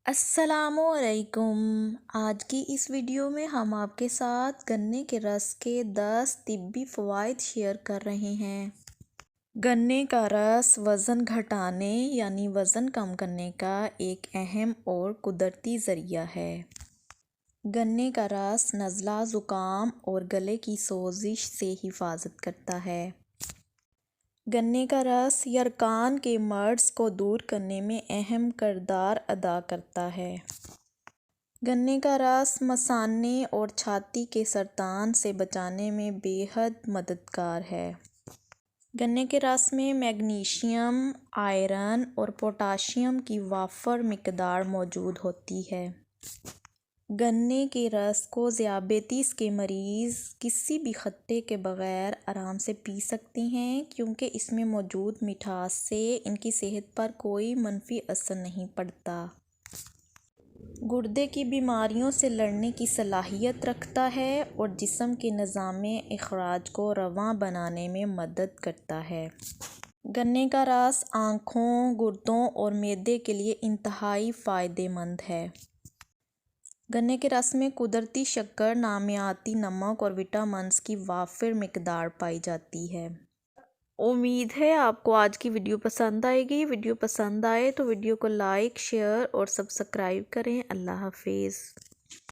السلام علیکم۔ آج کی اس ویڈیو میں ہم آپ کے ساتھ گنے کے رس کے 10 طبی فوائد شیئر کر رہے ہیں۔ گنے کا رس وزن گھٹانے یعنی وزن کم کرنے کا ایک اہم اور قدرتی ذریعہ ہے۔ گنے کا رس نزلہ، زکام اور گلے کی سوزش سے حفاظت کرتا ہے۔ گنے کا رس یرقان کے مرض کو دور کرنے میں اہم کردار ادا کرتا ہے۔ گنے کا رس مثانے اور چھاتی کے سرطان سے بچانے میں بے حد مددگار ہے۔ گنے کے رس میں میگنیشیم، آئرن اور پوٹاشیم کی وافر مقدار موجود ہوتی ہے۔ گنے کے رس کو ذیابیطس کے مریض کسی بھی خطے کے بغیر آرام سے پی سکتے ہیں کیونکہ اس میں موجود مٹھاس سے ان کی صحت پر کوئی منفی اثر نہیں پڑتا۔ گردے کی بیماریوں سے لڑنے کی صلاحیت رکھتا ہے اور جسم کے نظام اخراج کو رواں بنانے میں مدد کرتا ہے۔ گنے کا رس آنکھوں، گردوں اور معدے کے لیے انتہائی فائدہ مند ہے۔ گنے کے رس میں قدرتی شکر، نامیاتی نمک اور وٹامنز کی وافر مقدار پائی جاتی ہے۔ امید ہے آپ کو آج کی ویڈیو پسند آئے گی۔ ویڈیو پسند آئے تو ویڈیو کو لائک، شیئر اور سبسکرائب کریں۔ اللہ حافظ۔